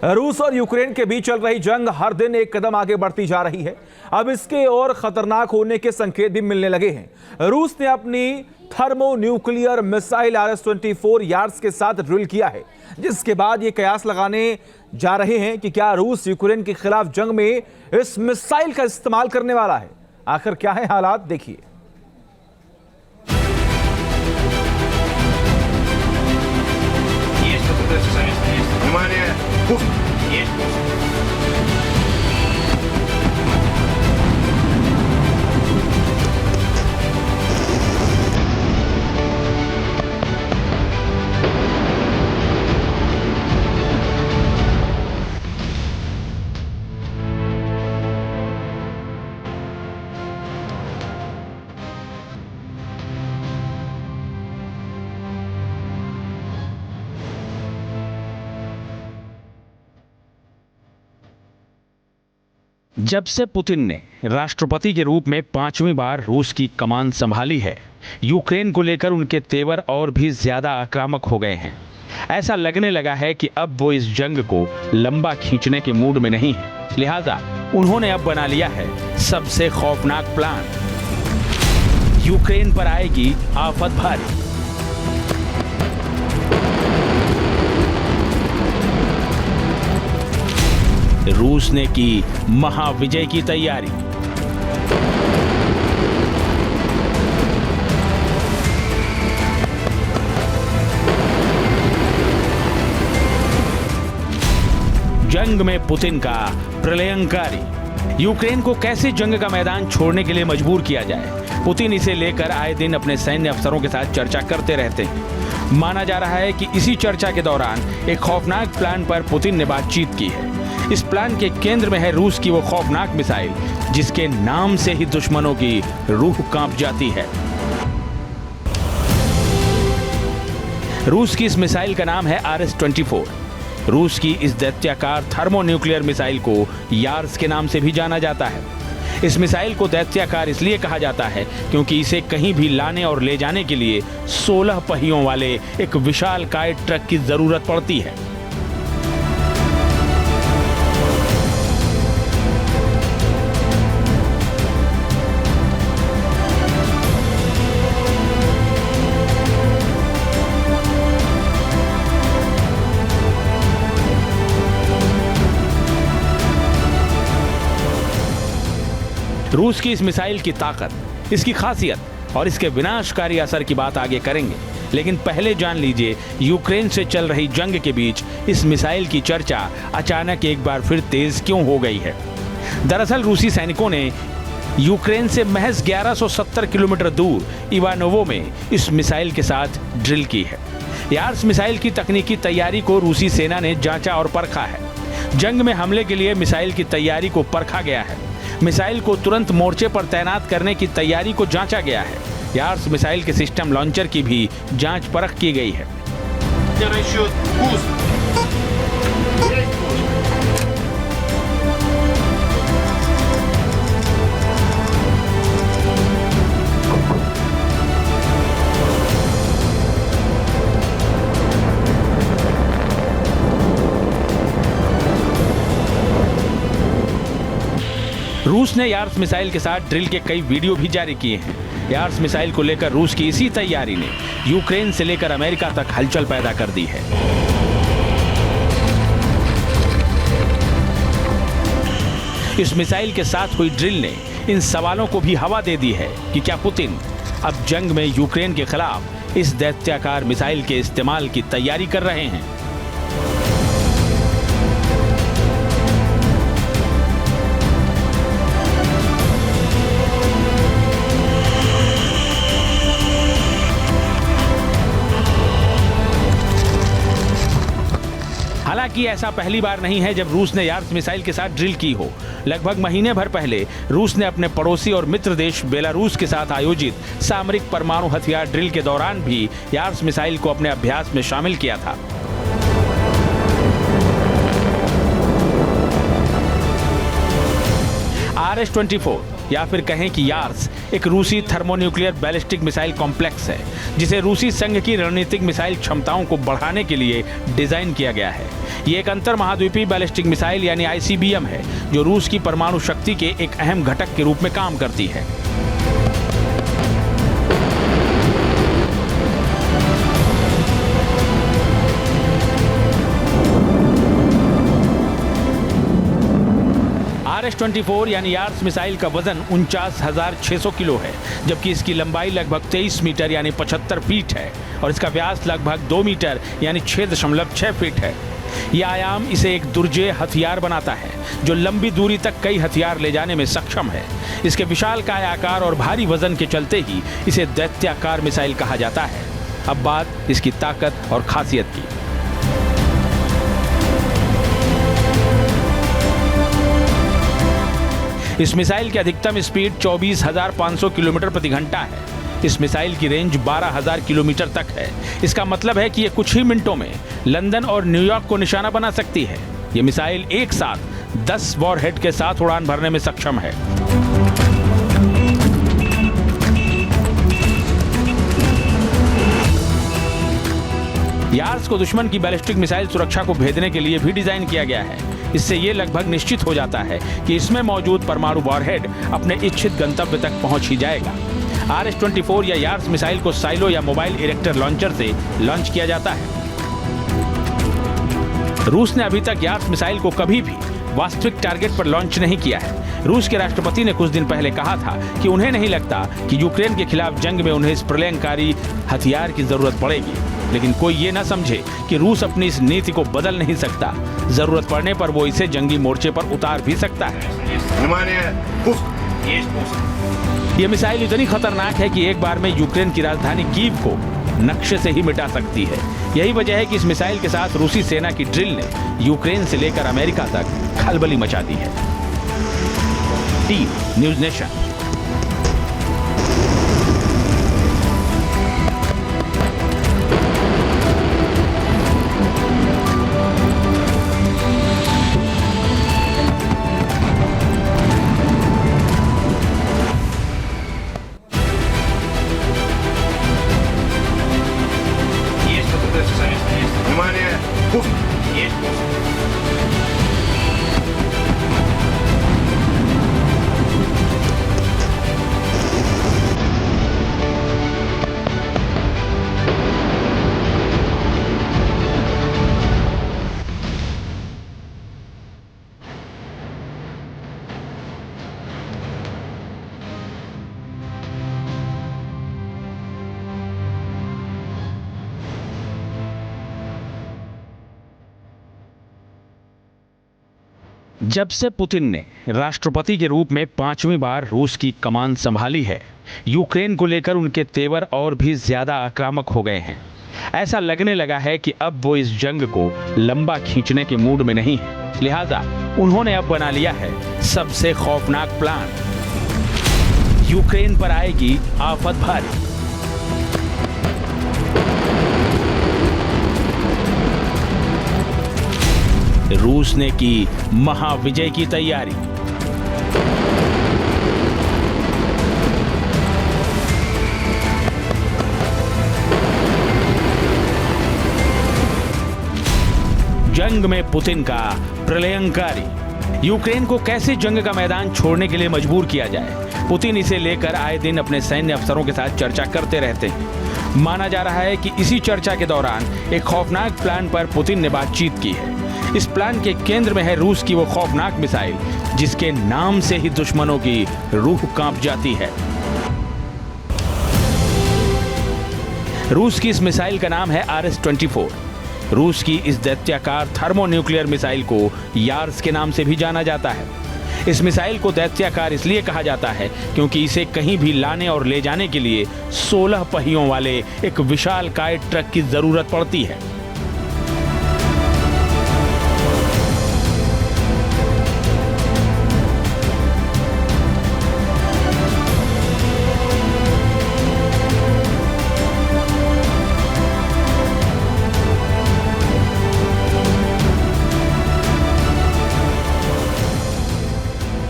रूस और यूक्रेन के बीच चल रही जंग हर दिन एक कदम आगे बढ़ती जा रही है। अब इसके और खतरनाक होने के संकेत भी मिलने लगे हैं। रूस ने अपनी thermo nuclear missile RS-24 yards के साथ ड्रिल किया है, जिसके बाद ये कयास लगाने जा रहे हैं कि क्या रूस यूक्रेन के खिलाफ जंग में इस मिसाइल का इस्तेमाल करने वाला है। आखिर क्या है हालात, देखिए। जब से पुतिन ने राष्ट्रपति के रूप में 5वीं बार रूस की कमान संभाली है, यूक्रेन को लेकर उनके तेवर और भी ज्यादा आक्रामक हो गए हैं। ऐसा लगने लगा है कि अब वो इस जंग को लंबा खींचने के मूड में नहीं है। लिहाजा उन्होंने अब बना लिया है सबसे खौफनाक प्लान। यूक्रेन पर आएगी आफत भारी। रूस ने की महाविजय की तैयारी। जंग में पुतिन का प्रलयंकारी। यूक्रेन को कैसे जंग का मैदान छोड़ने के लिए मजबूर किया जाए, पुतिन इसे लेकर आए दिन अपने सैन्य अफसरों के साथ चर्चा करते रहते हैं। माना जा रहा है कि इसी चर्चा के दौरान एक खौफनाक प्लान पर पुतिन ने बातचीत की है। इस प्लान के केंद्र में है रूस की वो खौफनाक मिसाइल जिसके नाम से ही दुश्मनों की रूह कांप जाती है। रूस की इस मिसाइल का नाम है RS-24। रूस की इस दैत्याकार थर्मोन्यूक्लियर मिसाइल को यार्स के नाम से भी जाना जाता है। इस मिसाइल को दैत्याकार इसलिए कहा जाता है क्योंकि इसे कहीं भी लाने और ले जाने के लिए 16 पहियों वाले एक विशालकाय ट्रक की जरूरत पड़ती है। रूस की इस मिसाइल की ताकत, इसकी खासियत और इसके विनाशकारी असर की बात आगे करेंगे, लेकिन पहले जान लीजिए यूक्रेन से चल रही जंग के बीच इस मिसाइल की चर्चा अचानक एक बार फिर तेज क्यों हो गई है। दरअसल रूसी सैनिकों ने यूक्रेन से महज 1170 किलोमीटर दूर इवानोवो में इस मिसाइल के साथ ड्रिल की है। यार्स मिसाइल की तकनीकी तैयारी को रूसी सेना ने जांचा और परखा है। जंग में हमले के लिए मिसाइल की तैयारी को परखा गया है। मिसाइल को तुरंत मोर्चे पर तैनात करने की तैयारी को जांचा गया है। यार्स मिसाइल के सिस्टम लॉन्चर की भी जांच परख की गई है। रूस ने यार्स मिसाइल के साथ ड्रिल के कई वीडियो भी जारी किए हैं। यार्स मिसाइल को लेकर रूस की इसी तैयारी ने यूक्रेन से लेकर अमेरिका तक हलचल पैदा कर दी है। इस मिसाइल के साथ हुई ड्रिल ने इन सवालों को भी हवा दे दी है कि क्या पुतिन अब जंग में यूक्रेन के खिलाफ इस दैत्याकार मिसाइल के इस्तेमाल की तैयारी कर रहे हैं। हालांकि ऐसा पहली बार नहीं है जब रूस ने यार्स मिसाइल के साथ ड्रिल की हो। लगभग महीने भर पहले रूस ने अपने पड़ोसी और मित्र देश बेलारूस के साथ आयोजित सामरिक परमाणु हथियार ड्रिल के दौरान भी यार्स मिसाइल को अपने अभ्यास में शामिल किया था। RS-24 या फिर कहें कि यार्स एक रूसी थर्मोन्यूक्लियर बैलिस्टिक मिसाइल कॉम्प्लेक्स है, जिसे रूसी संघ की रणनीतिक मिसाइल क्षमताओं को बढ़ाने के लिए डिजाइन किया गया है। ये एक अंतर महाद्वीपीय बैलिस्टिक मिसाइल यानी ICBM है, जो रूस की परमाणु शक्ति के एक अहम घटक के रूप में काम करती है। RS-24 यानी यार्स मिसाइल का वजन 49,600 किलो है, जबकि इसकी लंबाई लगभग 23 मीटर यानी 75 फीट है और इसका व्यास लगभग 2 मीटर यानी 6.6 फीट है। यह आयाम इसे एक दुर्जेय हथियार बनाता है, जो लंबी दूरी तक कई हथियार ले जाने में सक्षम है। इसके विशालकाय आकार और भारी वजन के चलते ही इसे दैत्याकार मिसाइल कहा जाता है। अब बात इसकी ताकत और खासियत की। इस मिसाइल की अधिकतम स्पीड 24,500 किलोमीटर प्रति घंटा है। इस मिसाइल की रेंज 12,000 किलोमीटर तक है। इसका मतलब है कि ये कुछ ही मिनटों में लंदन और न्यूयॉर्क को निशाना बना सकती है। ये मिसाइल एक साथ 10 वॉरहेड के साथ उड़ान भरने में सक्षम है। यार्स को दुश्मन की बैलिस्टिक मिसाइल सुरक्षा को भेदने के लिए भी डिजाइन किया गया है। इससे ये लगभग निश्चित हो जाता है कि इसमें मौजूद परमाणु वॉरहेड अपने इच्छित गंतव्य तक पहुंच ही जाएगा। RS-24 या यार्स मिसाइल को साइलो या मोबाइल इरेक्टर लॉन्चर से लॉन्च किया जाता है। रूस ने अभी तक यार्स मिसाइल को कभी भी वास्तविक टारगेट पर लॉन्च नहीं किया है। रूस के राष्ट्रपति ने कुछ दिन पहले कहा था कि उन्हें नहीं लगता कि यूक्रेन के खिलाफ जंग में उन्हें इस प्रलयंकारी हथियार की जरूरत पड़ेगी, लेकिन कोई ये न समझे कि रूस अपनी इस नीति को बदल नहीं सकता। जरूरत पड़ने पर वो इसे जंगी मोर्चे पर उतार भी सकता है। ये मिसाइल इतनी खतरनाक है कि एक बार में यूक्रेन की राजधानी कीव को नक्शे से ही मिटा सकती है। यही वजह है कि इस मिसाइल के साथ रूसी सेना की ड्रिल ने यूक्रेन से लेकर अमेरिका तक खलबली मचा दी है। News nation. जब से पुतिन ने राष्ट्रपति के रूप में 5वीं बार रूस की कमान संभाली है, यूक्रेन को लेकर उनके तेवर और भी ज्यादा आक्रामक हो गए हैं। ऐसा लगने लगा है कि अब वो इस जंग को लंबा खींचने के मूड में नहीं है। लिहाजा उन्होंने अब बना लिया है सबसे खौफनाक प्लान। यूक्रेन पर आएगी आफत भारी। रूस ने की महाविजय की तैयारी। जंग में पुतिन का प्रलयंकारी। यूक्रेन को कैसे जंग का मैदान छोड़ने के लिए मजबूर किया जाए, पुतिन इसे लेकर आए दिन अपने सैन्य अफसरों के साथ चर्चा करते रहते हैं। माना जा रहा है कि इसी चर्चा के दौरान एक खौफनाक प्लान पर पुतिन ने बातचीत की है। इस प्लान के केंद्र में है रूस की वो खौफनाक मिसाइल जिसके नाम से ही दुश्मनों की रूह कांप जाती है। रूस की इस मिसाइल का नाम है RS-24। रूस की इस दैत्याकार थर्मोन्यूक्लियर मिसाइल को यार्स के नाम से भी जाना जाता है। इस मिसाइल को दैत्याकार इसलिए कहा जाता है क्योंकि इसे कहीं भी लाने और ले जाने के लिए 16 पहियों वाले एक विशालकाय ट्रक की जरूरत पड़ती है।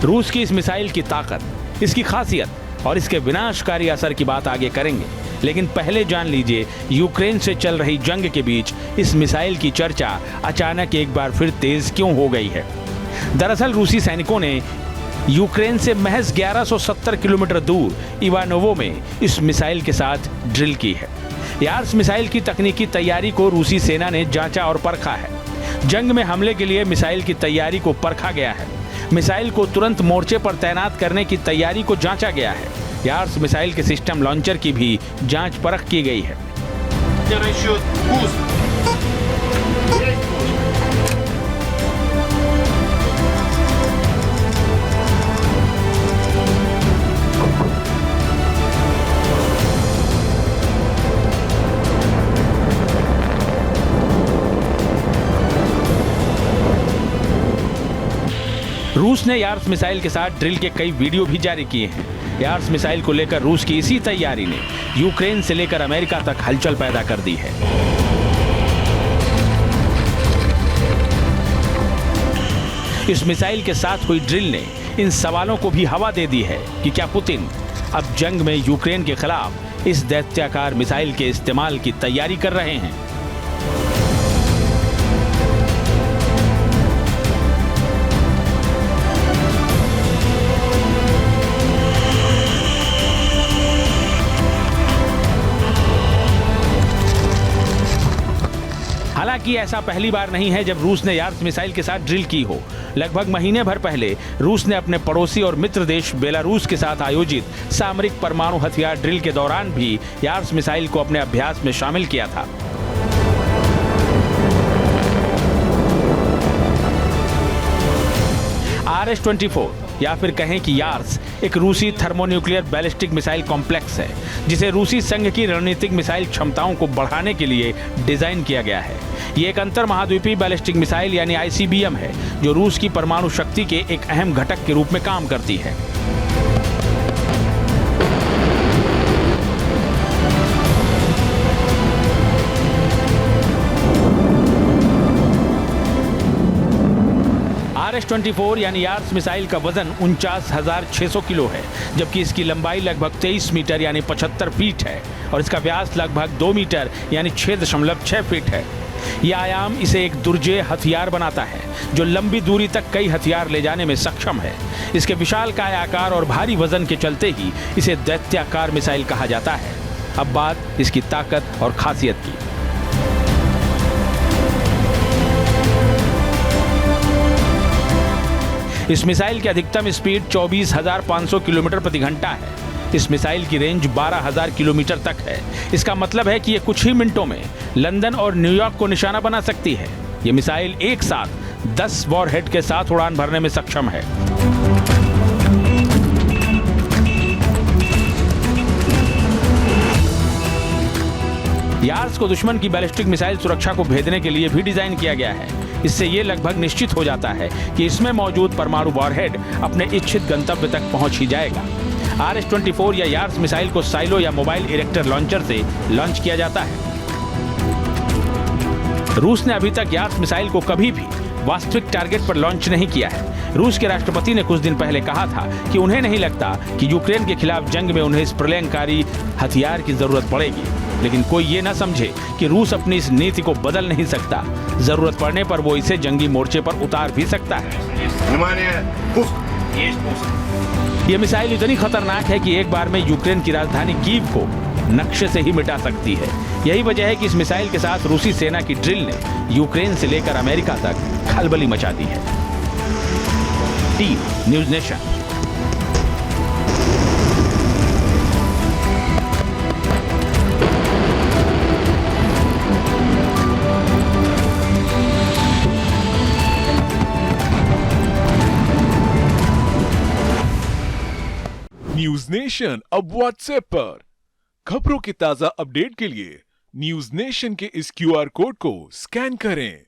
रूस की इस मिसाइल की ताकत इसकी खासियत और इसके विनाशकारी असर की बात आगे करेंगे, लेकिन पहले जान लीजिए यूक्रेन से चल रही जंग के बीच इस मिसाइल की चर्चा अचानक एक बार फिर तेज क्यों हो गई है। दरअसल रूसी सैनिकों ने यूक्रेन से महज 1170 किलोमीटर दूर इवानोवो में इस मिसाइल के साथ ड्रिल की है। यार्स मिसाइल की तकनीकी तैयारी को रूसी सेना ने जांचा और परखा है। जंग में हमले के लिए मिसाइल की तैयारी को परखा गया है। मिसाइल को तुरंत मोर्चे पर तैनात करने की तैयारी को जांचा गया है। यार्स मिसाइल के सिस्टम लॉन्चर की भी जांच परख की गई है। रूस ने यार्स मिसाइल के साथ ड्रिल के कई वीडियो भी जारी किए हैं। यार्स मिसाइल को लेकर रूस की इसी तैयारी ने यूक्रेन से लेकर अमेरिका तक हलचल पैदा कर दी है। इस मिसाइल के साथ हुई ड्रिल ने इन सवालों को भी हवा दे दी है कि क्या पुतिन अब जंग में यूक्रेन के खिलाफ इस दैत्याकार मिसाइल के इस्तेमाल की तैयारी कर रहे हैं। हालांकि ऐसा पहली बार नहीं है जब रूस ने यार्स मिसाइल के साथ ड्रिल की हो। लगभग महीने भर पहले रूस ने अपने पड़ोसी और मित्र देश बेलारूस के साथ आयोजित सामरिक परमाणु हथियार ड्रिल के दौरान भी यार्स मिसाइल को अपने अभ्यास में शामिल किया था। RS-24 या फिर कहें कि यार्स एक रूसी थर्मोन्यूक्लियर बैलिस्टिक मिसाइल कॉम्प्लेक्स है, जिसे रूसी संघ की रणनीतिक मिसाइल क्षमताओं को बढ़ाने के लिए डिजाइन किया गया है। ये एक अंतर महाद्वीपीय बैलिस्टिक मिसाइल यानी ICBM है, जो रूस की परमाणु शक्ति के एक अहम घटक के रूप में काम करती है। RS-24 यानी यार्स मिसाइल का वजन 49,600 किलो है, जबकि इसकी लंबाई लगभग 23 मीटर यानी 75 फीट है और इसका व्यास लगभग 2 मीटर यानी 6.6 फीट है। यह आयाम इसे एक दुर्जेय हथियार बनाता है, जो लंबी दूरी तक कई हथियार ले जाने में सक्षम है। इसके विशालकाय आकार और भारी वजन के चलते ही इसे दैत्याकार मिसाइल कहा जाता है। अब बात इसकी ताकत और खासियत की। इस मिसाइल की अधिकतम स्पीड 24,500 किलोमीटर प्रति घंटा है। इस मिसाइल की रेंज 12,000 किलोमीटर तक है। इसका मतलब है कि यह कुछ ही मिनटों में लंदन और न्यूयॉर्क को निशाना बना सकती है। यह मिसाइल एक साथ 10 वॉरहेड के साथ उड़ान भरने में सक्षम है। यार्स को दुश्मन की बैलिस्टिक मिसाइल सुरक्षा को भेदने के लिए भी डिजाइन किया गया है। इससे ये लगभग निश्चित हो जाता है कि इसमें मौजूद परमाणु वॉरहेड अपने इच्छित गंतव्य तक पहुंच ही जाएगा। RS-24 या यार्स मिसाइल को साइलो या मोबाइल इरेक्टर लॉन्चर से लॉन्च किया जाता है। रूस ने अभी तक यार्स मिसाइल को कभी भी वास्तविक टारगेट पर लॉन्च नहीं किया है। रूस के राष्ट्रपति ने कुछ दिन पहले कहा था कि उन्हें नहीं लगता कि यूक्रेन के खिलाफ जंग में उन्हें इस प्रलयंकारी हथियार की जरूरत पड़ेगी, लेकिन कोई ये ना समझे कि रूस अपनी इस नीति को बदल नहीं सकता। जरूरत पड़ने पर वो इसे जंगी मोर्चे पर उतार भी सकता है। ये मिसाइल इतनी खतरनाक है कि एक बार में यूक्रेन की राजधानी कीव को नक्शे से ही मिटा सकती है। यही वजह है कि इस मिसाइल के साथ रूसी सेना की ड्रिल ने यूक्रेन से लेकर अमेरिका तक खलबली मचा दी है। News nation. न्यूज नेशन अब व्हाट्सएप पर खबरों की ताजा अपडेट के लिए न्यूज नेशन के इस QR कोड को स्कैन करें।